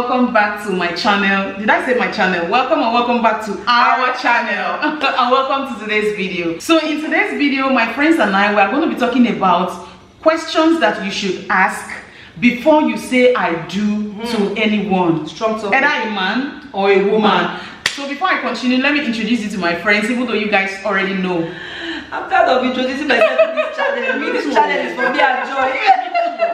welcome back to my channel. Did I say my channel? Welcome and welcome back to our channel. And welcome to today's video. So in today's video, my friends and I, we are going to be talking about questions that you should ask before you say I do to anyone. Strong talk. Either a man or a woman. So before I continue, let me introduce you to my friends, even though you guys already know. I'm tired of introducing myself to this channel. This channel is for me and Joy.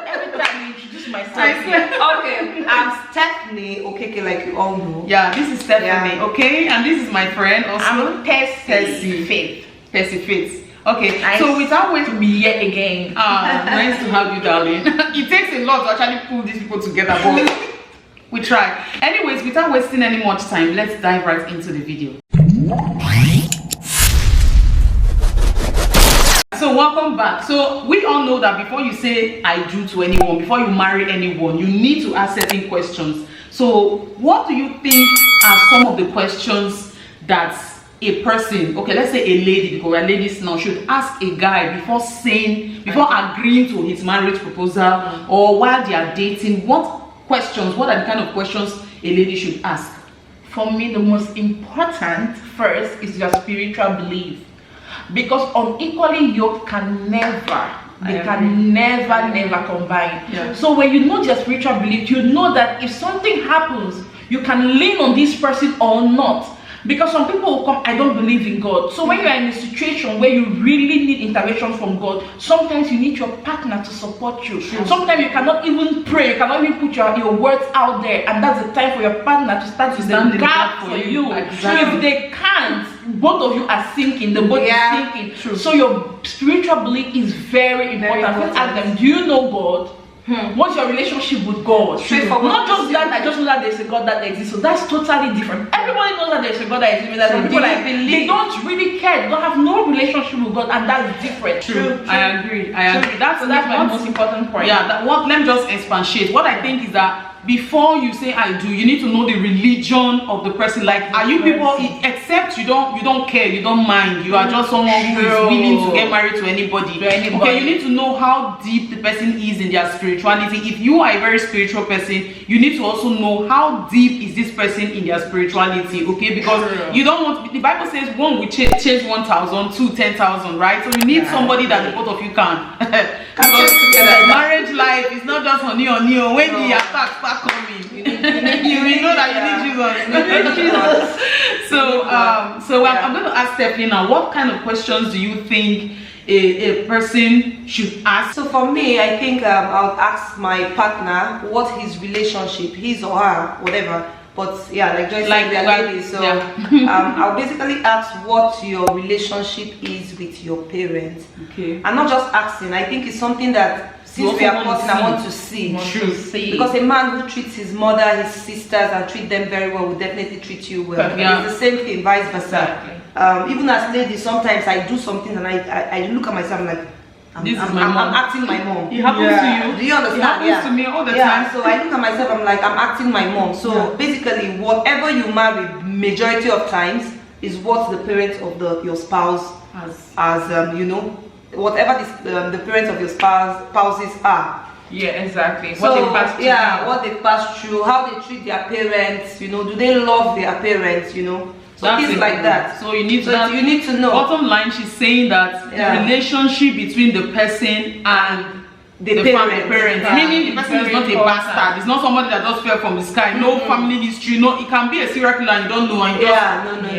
Every time I introduce myself. Okay, I'm Stephanie Okeke, like you all know. Yeah, this is Stephanie, okay? And this is my friend also. I'm Tessie Faith. Tessie Faith. Okay, nice. So without waiting to be here again. Nice to have you, darling. It takes a lot to actually pull these people together, but we try. Anyways, without wasting any much time, let's dive right into the video. So welcome back. So we all know that before you say I do to anyone, before you marry anyone, you need to ask certain questions. So what do you think are some of the questions that a person, okay, let's say a lady, because we're ladies now, should ask a guy before agreeing to his marriage proposal, or while they are dating? What questions, what are the kind of questions a lady should ask? For me, the most important first is your spiritual belief, because unequally yoked can never combine. Yeah. So when you know your spiritual belief, you know that if something happens, you can lean on this person or not. Because some people will come, I don't believe in God. So when you are in a situation where you really need intervention from God, sometimes you need your partner to support you. Sometimes you cannot even pray, you cannot even put your words out there, and that's the time for your partner to start to stand in the gap for you. Exactly. If they can't, both of you are sinking, the boat is sinking. True. So your spiritual belief is very important. First ask them, do you know God? What's your relationship with God? Not just that I just know that there's a God that exists. So that's totally different. Everybody knows that there's a God that exists. Some people they don't really care. They don't have no relationship with God, and that's different. True. I agree. That's my most important point. Yeah. Let me just expatiate. What I think is that before you say I do, you need to know the religion of the person. Like, are you people, except you don't care, you don't mind, you are just someone who is willing to get married to anybody. Okay, you need to know how deep the person is in their spirituality. If you are a very spiritual person, you need to also know how deep is this person in their spirituality. Okay, because you don't want, the Bible says one will chase 1,000, 2 10,000, right? So you need somebody that the both of you can chase together. Marriage life is not just honey. When the attacks start coming, you know that you need Jesus. So I'm going to ask Stephanie now, what kind of questions do you think a person should ask? So for me, I think I'll ask my partner what his relationship, his or her, whatever. But yeah, like Joy said, we are ladies, so I'll basically ask what your relationship is with your parents. Okay. I'm not just asking. I think it's something that since we are courting, I want to see. Because a man who treats his mother, his sisters, and treat them very well will definitely treat you well. It's the same thing, vice versa. Exactly. Even as ladies, sometimes I do something and I look at myself, I'm like, I'm acting my mom. It happens to you. Do you understand? It happens to me all the time. So I look at myself, I'm like, I'm acting my mom. So basically, whatever you marry, majority of times, is what the parents of your spouse you know, whatever the parents of your spouses are. Yeah, exactly. So, what they pass through, how they treat their parents, you know, do they love their parents, you know? So things like that. So you need to know. Bottom line, she's saying that the relationship between the person and the parents. Meaning the person is not a bastard. It's not somebody that just fell from the sky. No family history. No, it can be a serial killer and you don't know. And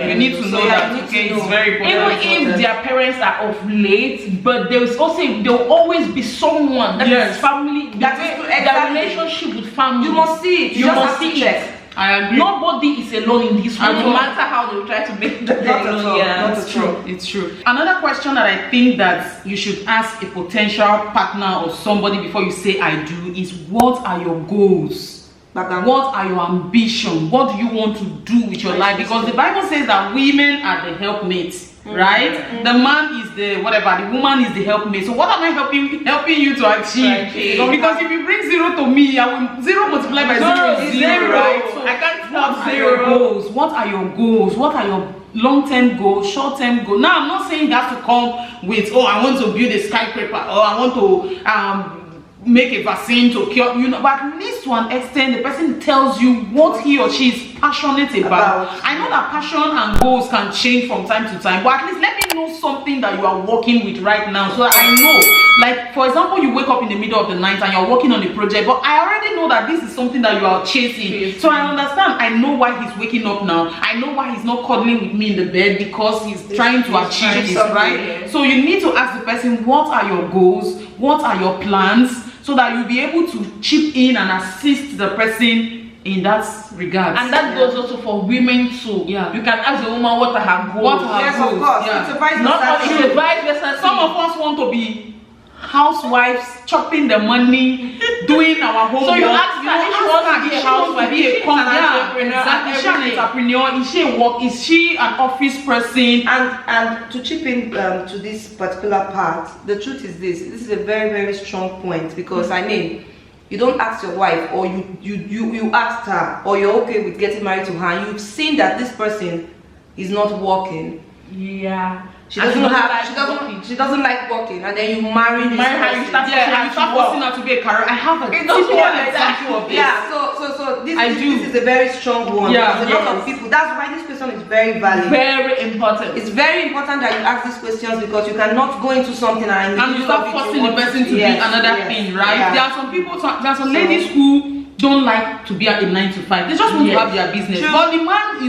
you need to know that. Okay, it's very important. Even if their parents are of late, but there will always be someone that is family. That their relationship with family. You must see it. You must see it. I agree. Nobody is alone in this world, no matter how they will try to make them alone. It's true. It's true. Another question that I think that you should ask a potential partner or somebody before you say I do is, what are your goals? What are your ambitions? What do you want to do with your life? Because the Bible says that women are the helpmates. Right? The man is the whatever, the woman is the helpmate. So what am I helping you to achieve? Because if you bring 0 to me, I will 0 multiplied by 0 is 0, right? So I can't have 0 goals. What are your goals? What are your long-term goals, short-term goals? Now I'm not saying you have to come with, oh, I want to build a skyscraper, or I want to make a vaccine to cure, you know, but at least to an extent, the person tells you what he or she is passionate about. I know that passion and goals can change from time to time, but at least let me know something that you are working with right now, so that I know. Like, for example, you wake up in the middle of the night and you're working on a project, but I already know that this is something that you are chasing. So I understand. I know why he's waking up now. I know why he's not cuddling with me in the bed, because he's trying to achieve this, right? So you need to ask the person, what are your goals? What are your plans? So that you'll be able to chip in and assist the person in that regard. And that goes also for women too. Yeah. You can ask the woman what are her goals. What are her Yes, goals? of course. Yeah. It's a vice Not versa. only the vice versa. Some of us want to be housewives, chopping the money, doing our homework. So you ask her if she wants to be a housewife, be a entrepreneur, and is she an everything. entrepreneur? Is she a work? Is she an office person? And to chip in to this particular part, the truth is this is a very, very strong point, because I mean, you don't ask your wife, or you asked her, or you're okay with getting married to her, and you've seen that this person is not working. Yeah. She doesn't like working, and then you marry this Marry her, you person. start Yeah, and you start forcing her to be a career. I have a typical example of this. Yeah, so this do. is a very strong one. Yeah, There's a lot of people. That's why this question is very valid. Very important. It's very important that you ask these questions, because you cannot go into something and You start forcing the person to do another thing, right? Yeah. There are some people, there are some ladies who don't like to be at a 9 to 5. They just want to have their business. True. But the man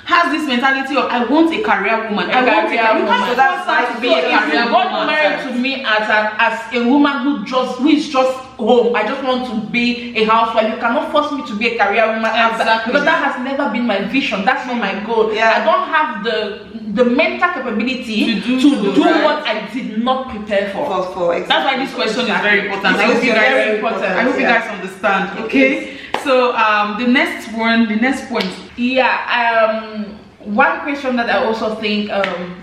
has this mentality of, I want a career woman. I want a career woman. So that's why to be a career God woman. married to me as a woman who is just home. I just want to be a housewife. You cannot force me to be a career woman. Exactly. Because that has never been my vision. That's not my goal. Yeah. I don't have the mental capability to do right. what I did not prepare for. Exactly. That's why this question is very important. I hope you guys, very important. I hope you guys understand. Okay. So the next point. Yeah. One question that I also think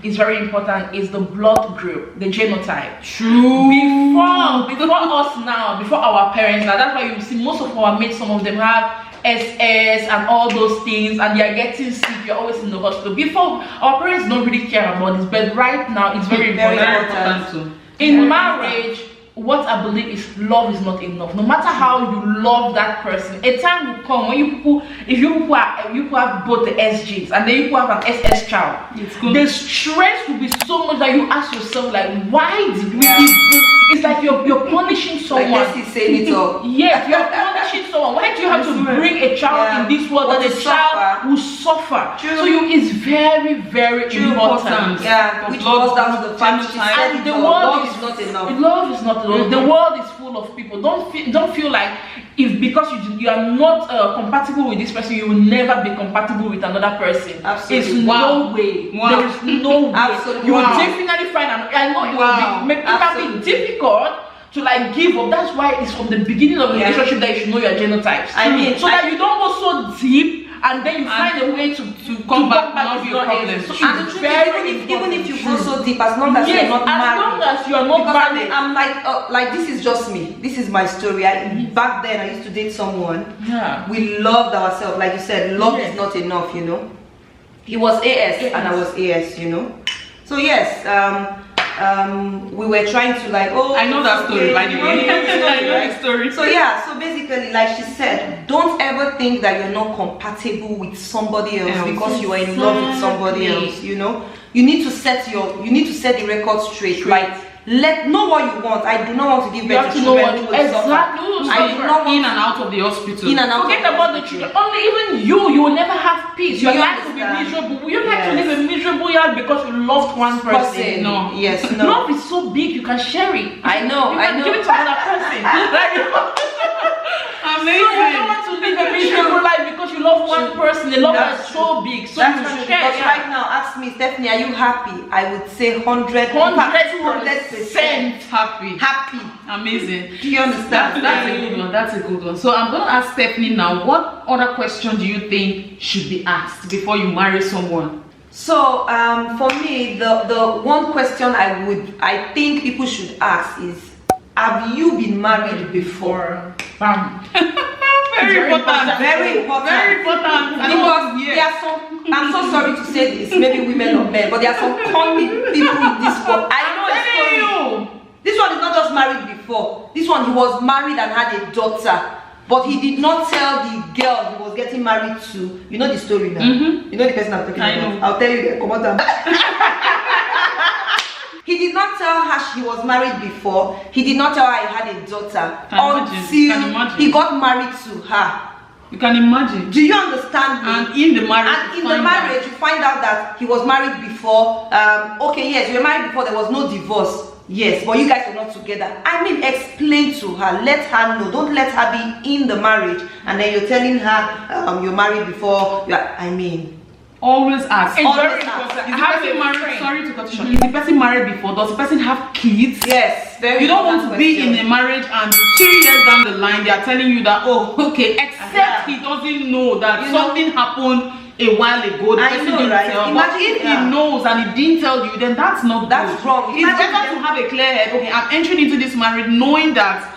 is very important is the blood group, the genotype. True. Before us now, before our parents now, that's why you see most of our mates, some of them have SS and all those things, and they are getting sick. You're always in the hospital. Before, our parents don't really care about this, but right now it's very important. Too. In marriage, what I believe is love is not enough. No matter how you love that person, a time will come when you have both the S genes and then you have an SS child. The stress will be so much that you ask yourself, like, why did we even? It's like you're punishing someone. Like he's saying it all. Yes, you're punishing someone. Why do you have to bring a child in this world that the child will suffer? True. So it's very, very important. Yeah, which goes down to the fact and the love is not enough. Love is not enough. The world is full of people. Don't feel like because you are not compatible with this person, you will never be compatible with another person. Absolutely. It's no way. There is no way. Absolutely. You will definitely find I know it can be difficult to like give up. That's why it's from the beginning of the relationship that you should know your genotypes. I mean, so that you don't go so deep and then you find a way to come back and solve your problems. So and it's even if you go so deep, as long as you're not married. As long as you are not married. I'm like this is just me. This is my story. Back then I used to date someone. Yeah. We loved ourselves. Like you said, love is not enough, you know. He was AS and I was AS, you know. So yes, we were trying to like, I know that story, by the way. I know the story. So yeah, so basically, like she said, don't ever think that you're not compatible with somebody else because you are in love with somebody else. You know, you need to set the record straight. Like, know what you want. I do not want to give birth to children. I do not want in and out of the hospital. Forget about the children. Only even you will never have peace. Your life will be miserable. You like to live a miserable life because you loved one person. No. Yes. No. Love is so big you can share it. I know. You can give it to another person. Amazing. So you don't want to live a miserable life because you love one person. The love is so big. So that's you true. share. Because right now, ask me, Stephanie, are you happy? I would say 100% happy. Amazing. Do you understand? That's a good one. That's a good one. So I'm going to ask Stephanie now, what other question do you think should be asked before you marry someone? So for me, the one question I think people should ask is, have you been married before? Bam. Very important. Very important. Because there are some, I'm so sorry to say this, maybe women or men, but there are some common people in this world. I know it's story. This one is not just married before. This one, he was married and had a daughter. But he did not tell the girl he was getting married to. You know the story now. You know the person I'm talking about. I'll tell you the come on. He did not tell her she was married before. He did not tell her he had a daughter until he got married to her. You can imagine. Do you understand me? And in the marriage, you find out that he was married before. Okay, yes, you were married before. There was no divorce. Yes, but you guys were not together. I mean, explain to her. Let her know. Don't let her be in the marriage and then you're telling her you're married before. Always ask. Always Is the person married? Sorry to cut you short. Is the person married before? Does the person have kids? Yes, very. You don't want to be in a marriage and 2 years down the line they are telling you that, oh, okay, except he doesn't know that something happened a while ago. The person didn't tell. But if he knows and he didn't tell you, then that's not good. That's wrong. It's better to have a clear head. Okay, I'm entering into this marriage knowing that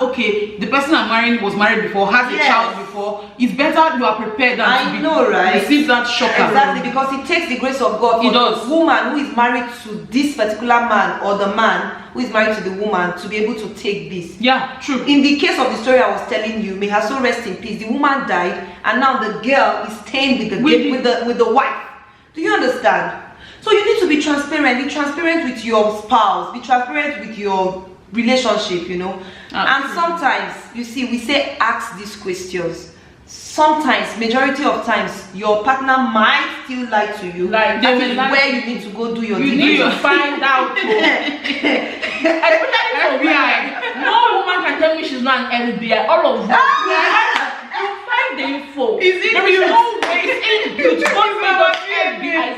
okay, the person I'm marrying was married before, has a child before. It's better you are prepared than to receive that shock. Exactly, because it takes the grace of God for the woman who is married to this particular man, or the man who is married to the woman, to be able to take this. Yeah, true. In the case of the story I was telling you, may her soul rest in peace. The woman died, and now the girl is staying with the wife. Do you understand? So you need to be transparent. Be transparent with your spouse. Be transparent with your relationship, you know. And sometimes, you see, we say ask these questions. Sometimes, majority of times, your partner might still lie to you. Like that is where you need to go do your You need to find out. Especially for women. No woman can tell me she's not an FBI. All of them. You find the info. Is it there is no way. It's inbuilt. Don't be FBI.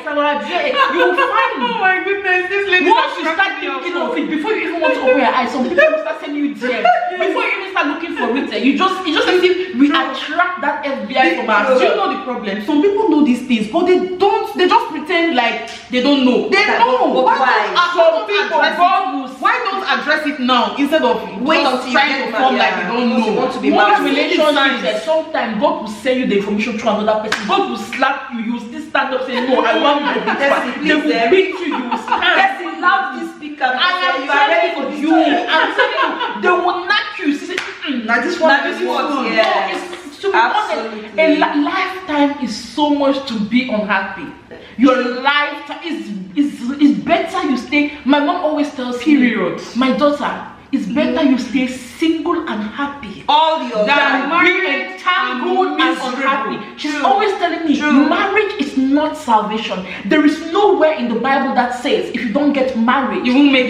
You find. Oh my goodness, this lady. Once you start thinking of it, before you even want to open your eyes, some people will start sending you DMs. Before you even start looking for it, it just as if we attract that FBI from us. Do you know the problem? Some people know these things, but they don't. They just pretend like they don't know. They know. Why? Why don't address it now instead of wait until trying to form like you don't know? Want to be most relationships, sometimes God will send you the information through another person. God will slap you. You will still stand up saying, "No, I want you." They will beat you. You will stand. Person love this speaker. I am you are ready for you. I'm telling you, they will knock you. Say, now this one. This one. Yeah. To be honest, a lifetime is so much to be unhappy. Your lifetime is better you stay. My mom always tells me, my daughter, it's better you stay single and happy all your than being entangled and unhappy. She's always telling me, marriage is not salvation. There is nowhere in the Bible that says if you don't get married, you won't make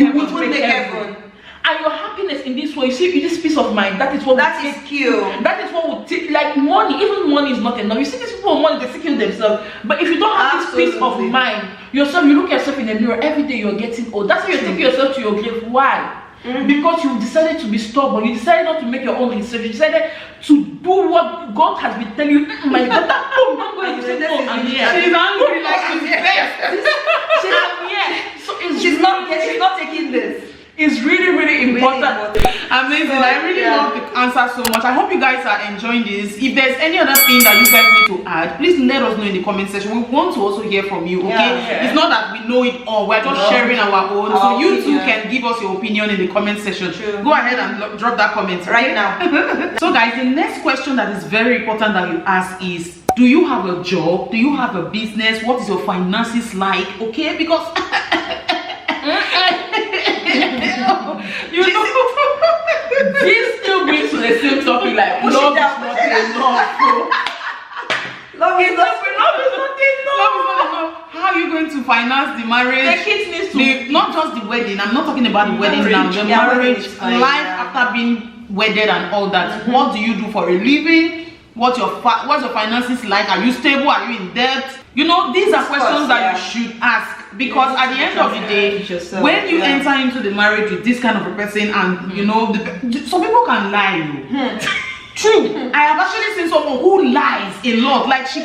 heaven. And your happiness in this way, you see, this peace of mind, that is what that is kill. That is what would take, like money. Even money is not enough. You see these people with money, they kill themselves. But if you don't have this peace of mind, yourself, you look at yourself in the mirror every day, you're getting old. That's why you're taking yourself to your grave. Why? Because you decided to be stubborn. You decided not to make your own research. You decided to do what God has been telling you. My daughter, don't go and say no. I'm here. She's angry like she's best. So she's not taking this. It's really, really important. Amazing. I really love the answer so much. I hope you guys are enjoying this. If there's any other thing that you guys need to add, please let us know in the comment section. We want to also hear from you, okay? It's not that we know it all. We're just sharing our own. So you too can give us your opinion in the comment section. Go ahead and drop that comment right now. So guys, the next question that is very important that you ask is, do you have a job? Do you have a business? What is your finances like? Okay, because you know, this still brings to the same topic like love is not enough. Love is not enough. How are you going to finance the marriage? The kids needs to not just the wedding. I'm not talking about the wedding now. The marriage, life after being wedded and all that. What do you do for a living? What's your finances like? Are you stable? Are you in debt? You know, these are questions that you should ask. Because at the end of the day, when you enter into the marriage with this kind of a person, and you know, some people can lie. True. I have actually seen someone who lies a lot. Like he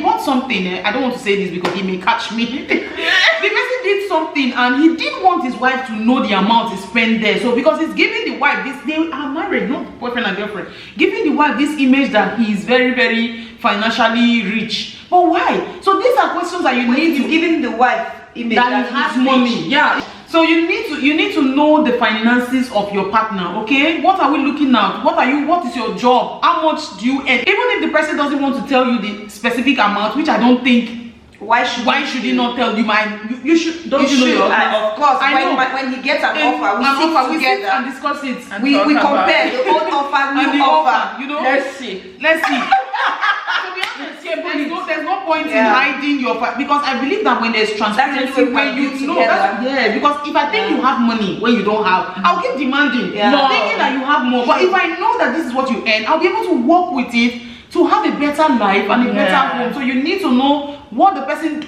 bought something. I don't want to say this because he may catch me. The person did something and he didn't want his wife to know the amount he spent there. So because he's giving the wife this, they are married, not boyfriend and girlfriend, giving the wife this image that he is very, very financially rich. But why? So these are questions that you need to giving the wife image that he has money. Yeah. So So you need to know the finances of your partner, okay? What are we looking at? What is your job? How much do you earn? Even if the person doesn't want to tell you the specific amount, which I don't think, why should he not tell you? You should, don't you know your of course, when he gets an offer, we sit together and discuss it. We compare the old offer, new offer. You know, let's see. To be honest, there's no point in hiding your because I believe that when there's transparency, when you know, because if I think you have money when you don't have, I'll keep demanding, thinking that you have more. But if I know that this is what you earn, I'll be able to work with it to have a better life and a better home. So you need to know what the person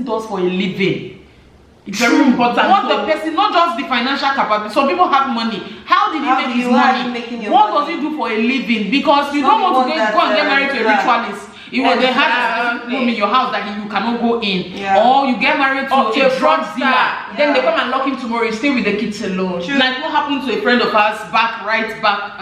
does for a living. It's very important. What the person, not just the financial capacity. Some people have money. How did he make his money? What does he do for a living? Because you don't want to go and get married to a ritualist. They have a room in your house that you cannot go in, or you get married to a drug dealer. Then they come and lock him tomorrow. You stay with the kids alone. Like what happened to a friend of ours right back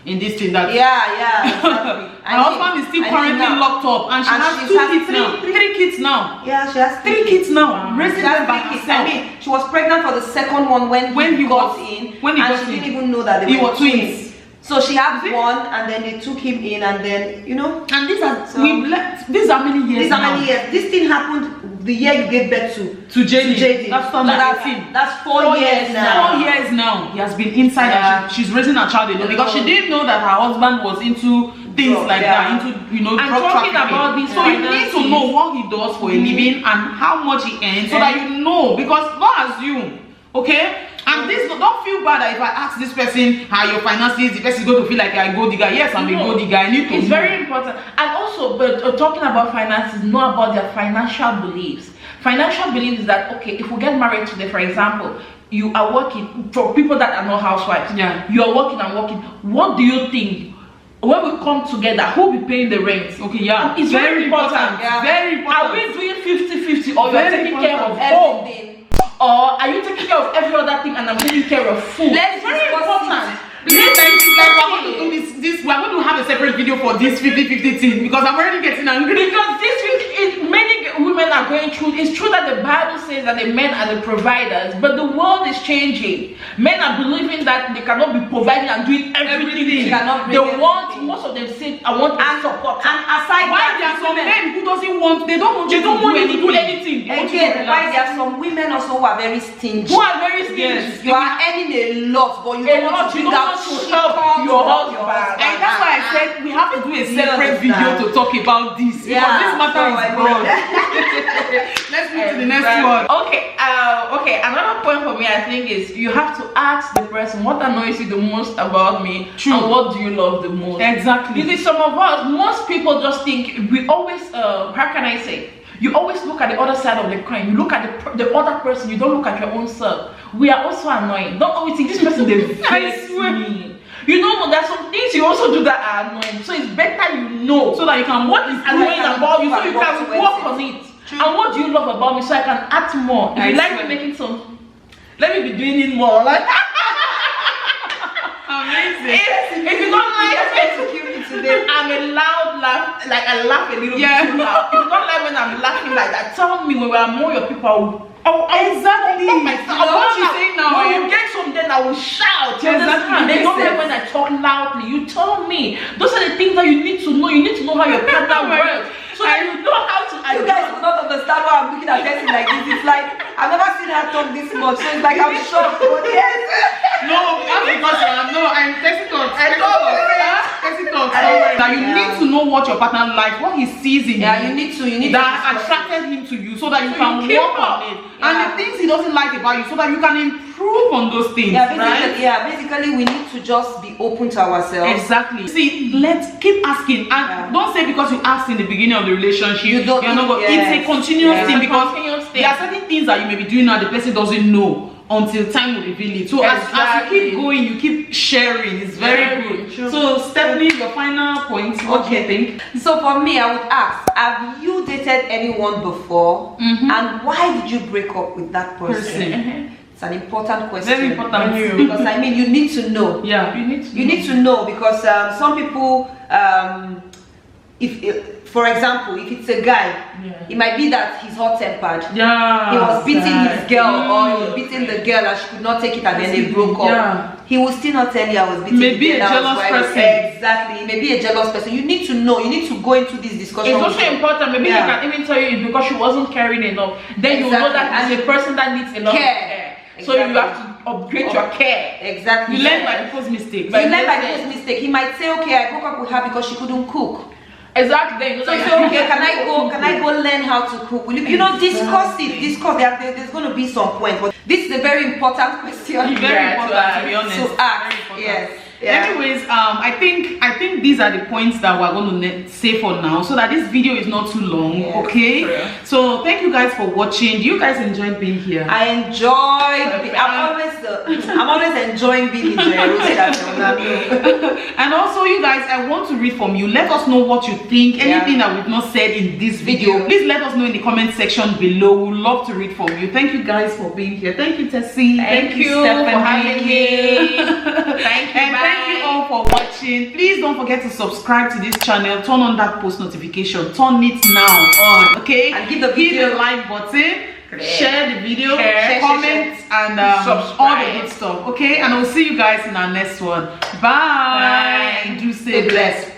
in this thing that exactly. My husband is still currently locked up, and she has three kids now. Yeah, she has three kids now. Raising them by herself. I mean, she was pregnant for the second one when he got in, and she didn't even know that they were twins. So she had one, and then they took him in, and then And these are many years. These are many years. This thing happened the year you gave birth to JD. That's 4 years now. 4 years now. He has been inside. And she's raising her child alone because she didn't know that her husband was into things like that, into drug talking trafficking. about this. So you need to know what he does for a living and how much he earns, so that you know. Because don't assume, okay? And this, don't feel bad that if I ask this person how your finances, the person is going to feel like you're a gold digger. Yes, I'm a gold digger. I need to. It's very important. And also, but talking about finances, know about their financial beliefs. Financial beliefs is that, okay, if we get married today, for example, you are working, for people that are not housewives, you are working and working. What do you think? When we come together, who will be paying the rent? Okay, it's very important. Very important. Are we doing 50-50, or you're taking care of everything? Or are you taking care of every other thing and I'm taking care of food? It's very important. We're going to have a separate video for this 50-50 thing, because I'm already getting angry. Because this week, many women are going through. It's true that the Bible says that the men are the providers, but the world is changing. Men are believing that they cannot be providing and doing everything. Most of them say, I want to support. And aside why there are some men who don't want you to do anything. Again, why there are some women also who are very stingy. Yes. You are earning a lot, but you don't want to help your husband. And that's why I said we have to do a separate video to talk about this, because this matter is broad. Let's move to the next one. Okay, another point for me, I think, is you have to ask the person, what annoys you the most about me? True. And what do you love the most? Exactly. You see, some of us, most people just think, we always, how can I say, you always look at the other side of the coin. You look at the other person, you don't look at your own self. We are also annoying. Don't always think, this person, they vex me. You know, there's some things you also do that are annoying. So it's better you know, so that you can, what is annoying about you, so you can work on it. True. And what do you love about me, so I can act more. If you like me making some, let me be doing it more. Like amazing. If you don't like today, I'm a loud laugh, like I laugh a little bit too loud. If you don't like when I'm laughing like that, tell me. When we are more your people, exactly. What you saying now? When you get some, then I will shout. Exactly. They don't like when I talk loudly. You tell me. Those are the things that you need to know. You need to know how your partner works, so that you know how to. You guys will not understand why I'm looking at person like this. It's like I've never seen her talk this much. So it's like I'm shocked. But yes. No, that's because I'm testing talks. That you need to know what your partner likes, what he sees in you. You need to that attracted him to you, so that you can work on it. And the things he doesn't like about you, so that you can improve on those things. Basically we need to just be open to ourselves. Exactly. See, let's keep asking, and don't say because you asked in the beginning of the relationship, you're not going. It's a continuous thing, because there are certain things that you may be doing now the person doesn't know until time will reveal it. So as you keep going, you keep sharing. It's very good. True. So Stephanie, your final point. What do you think? So for me, I would ask, have you dated anyone before? And why did you break up with that person? It's an important question. Very important. Because I mean, you need to know. Yeah, you need to know, because some people, for example, if it's a guy, it might be that he's hot-tempered. Yeah. He was beating his girl, or he was beating the girl and she could not take it, and then they broke up. He will still not tell you I was beating Maybe the girl. a jealous person. Exactly. Maybe a jealous person. You need to know. You need to go into this discussion. It's also important. Maybe they can even tell you it's because she wasn't caring enough. Then you know that it's a person that needs enough care. So you have to upgrade your care. Exactly. You learn by people's mistakes. You learn by people's mistake. He might say, okay, I broke up with her because she couldn't cook. Exactly. So you say, okay, can I go learn how to cook? Will you know, discuss it. There's going to be some point. But this is a very important question. Very important, to be honest. So ask. Yes. Yeah. Anyways, I think these are the points that we're going to say for now, so that this video is not too long. Yes, okay. true. So thank you guys for watching. Do you guys enjoy being here? I enjoy. I'm always enjoying being in JoyEro. And also, you guys, I want to read from you. Let us know what you think. Anything that we've not said in this video, please let us know in the comment section below. We'd love to read from you. Thank you guys for being here. Thank you, Tessie. Thank you Stephanie. for having me. Thank you. Thank you all for watching. Please don't forget to subscribe to this channel. Turn on that post notification. Turn it now on, okay? And give the video the like button. Share the video, comment, and subscribe. all the good stuff, okay? And I'll see you guys in our next one. Bye. Bye. Do stay blessed.